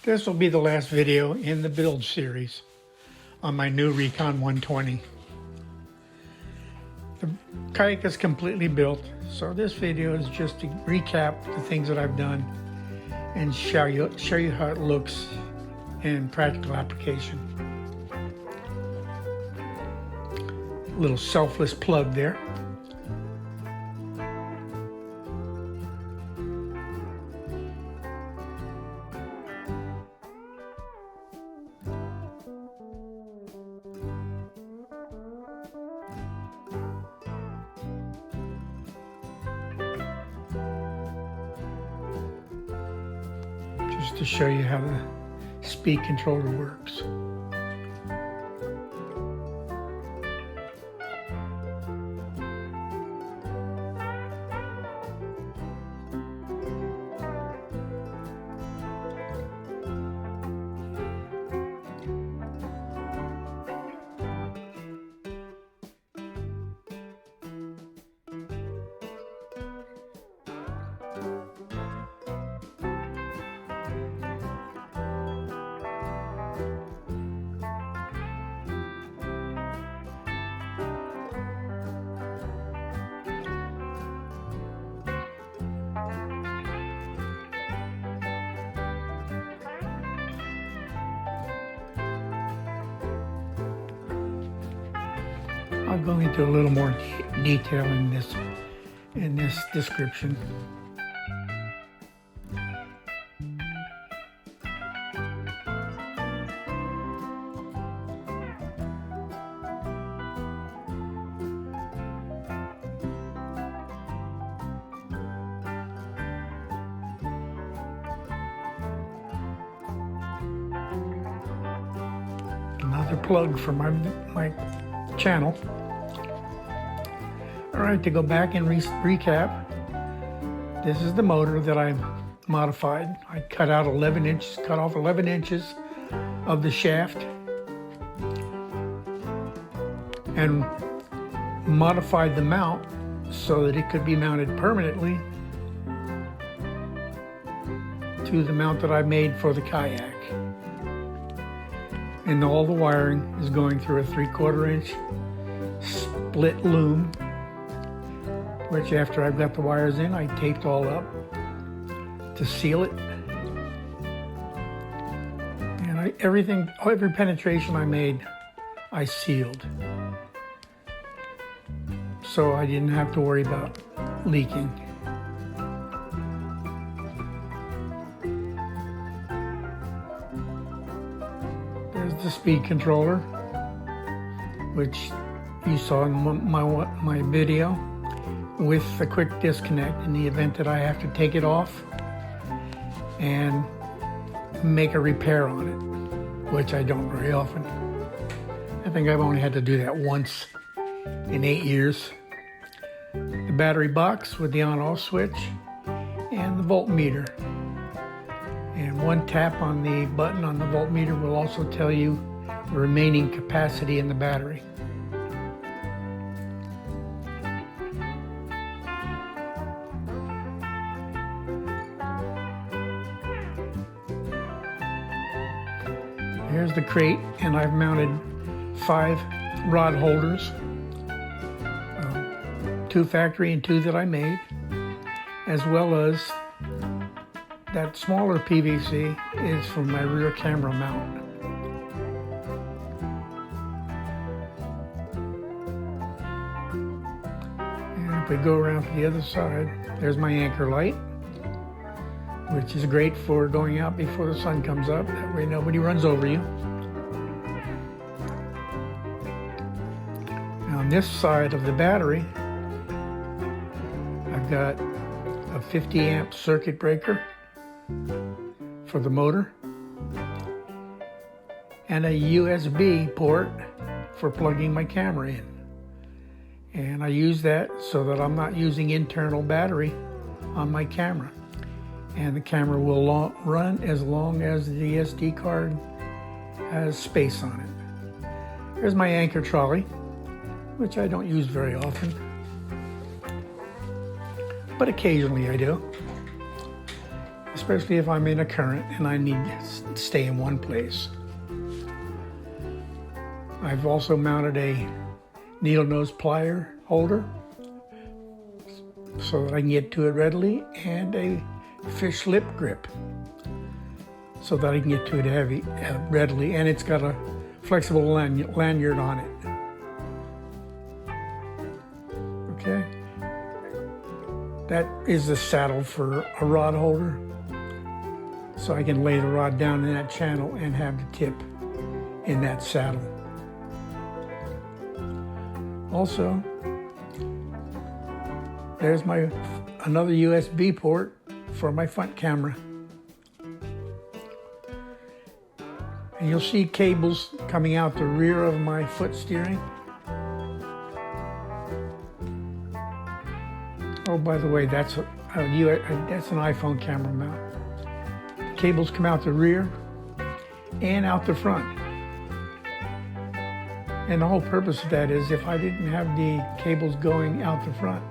This will be the last video in the build series on my new Recon 120. The kayak is completely built, so this video is just to recap the things that I've done and show you how it looks in practical application. Little selfless plug there. Just to show you how the speed controller works. I'll go into a little more detail in this description. Another plug for my channel. All right, to go back and recap, this is the motor that I modified. I cut off 11 inches of the shaft and modified the mount so that it could be mounted permanently to the mount that I made for the kayak. And all the wiring is going through a 3/4 inch split loom, which after I've got the wires in, I taped all up to seal it. And every penetration I made, I sealed. So I didn't have to worry about leaking. There's the speed controller, which you saw in my video, with a quick disconnect in the event that I have to take it off and make a repair on it, which I don't very often. I think I've only had to do that once in 8 years. The battery box with the on-off switch and the voltmeter. And one tap on the button on the voltmeter will also tell you the remaining capacity in the battery. Here's the crate, and I've mounted 5 rod holders, 2 factory and 2 that I made, as well as that smaller PVC is for my rear camera mount. And if we go around to the other side, there's my anchor light, which is great for going out before the sun comes up. That way nobody runs over you. Now on this side of the battery, I've got a 50 amp circuit breaker for the motor and a USB port for plugging my camera in. And I use that so that I'm not using internal battery on my camera. And the camera will run as long as the SD card has space on it. Here's my anchor trolley, which I don't use very often, but occasionally I do. especially if I'm in a current and I need to stay in one place. I've also mounted a needle nose plier holder so that I can get to it readily, and a fish lip grip so that I can get to it readily, and it's got a flexible lanyard on it. Okay, that is the saddle for a rod holder, so I can lay the rod down in that channel and have the tip in that saddle. Also, there's another USB port for my front camera. And you'll see cables coming out the rear of my foot steering. Oh, by the way, that's an iPhone camera mount. The cables come out the rear and out the front. And the whole purpose of that is if I didn't have the cables going out the front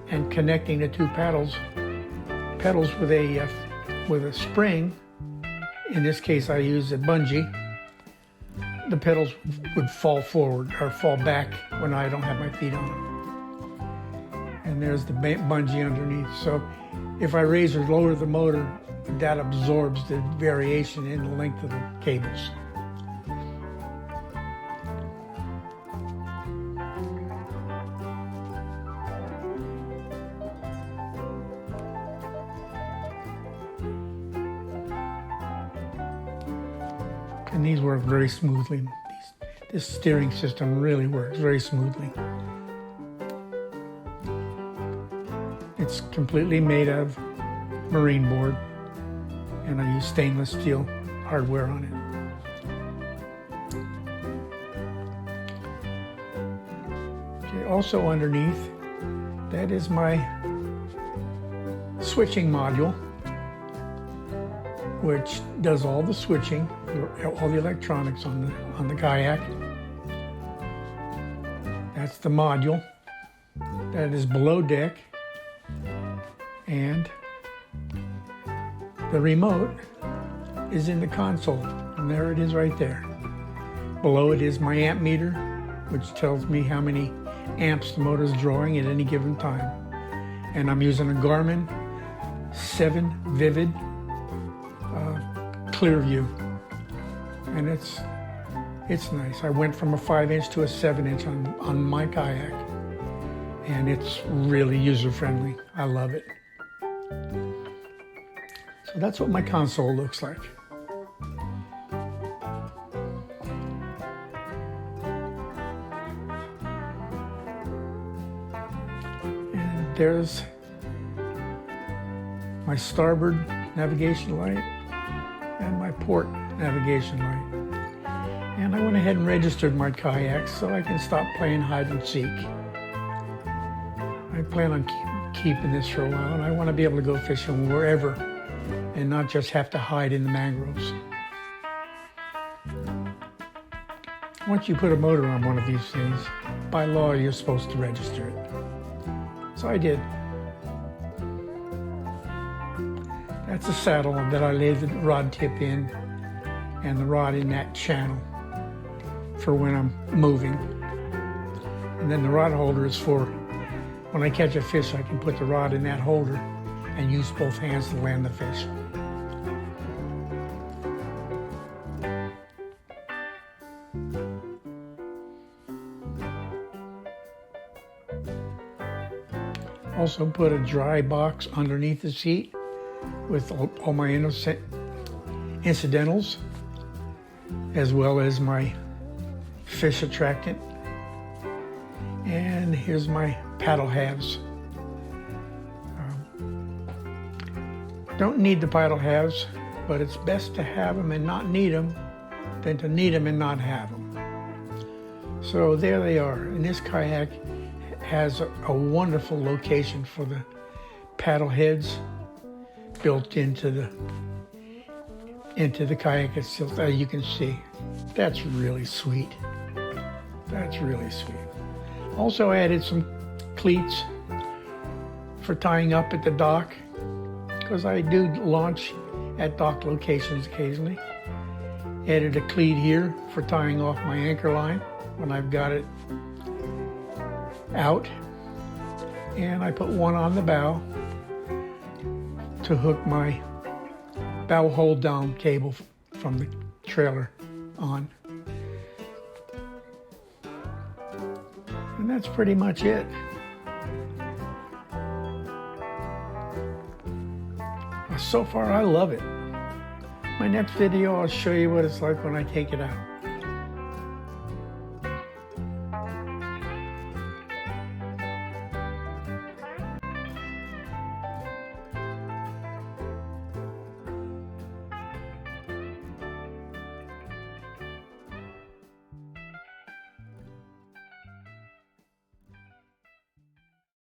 and connecting the two pedals with a spring, in this case I use a bungee, the pedals would fall forward or fall back when I don't have my feet on them. And there's the bungee underneath. So if I raise or lower the motor, that absorbs the variation in the length of the cables. And these work very smoothly. This steering system really works very smoothly. It's completely made of marine board, and I use stainless steel hardware on it. Okay, also underneath, that is my switching module, which does all the switching, all the electronics on the Kayak. That's the module. That is below deck. And the remote is in the console. And there it is right there. Below it is my amp meter, which tells me how many amps the motor is drawing at any given time. And I'm using a Garmin 7 Vivid clear view, and it's nice. I went from a 5-inch to a 7-inch on my Kayak, and it's really user-friendly. I love it. So that's what my console looks like. And there's my starboard navigation light and my port navigation light. And I went ahead and registered my Kayak so I can stop playing hide and seek. I plan on keeping this for a while, and I want to be able to go fishing wherever and not just have to hide in the mangroves. Once you put a motor on one of these things, by law you're supposed to register it. So I did. That's a saddle that I lay the rod tip in, and the rod in that channel for when I'm moving. And then the rod holder is for when I catch a fish, I can put the rod in that holder and use both hands to land the fish. Also put a dry box underneath the seat with all my incidentals, as well as my fish attractant. And here's my paddle halves. Don't need the paddle halves, but it's best to have them and not need them than to need them and not have them. So there they are. And this Kayak has a wonderful location for the paddle heads built into the Kayak itself, as you can see. That's really sweet. That's really sweet. Also added some cleats for tying up at the dock, because I do launch at dock locations occasionally. Added a cleat here for tying off my anchor line when I've got it out. And I put one on the bow to hook my bow hold down cable from the trailer on. And that's pretty much it. So far, I love it. My next video, I'll show you what it's like when I take it out.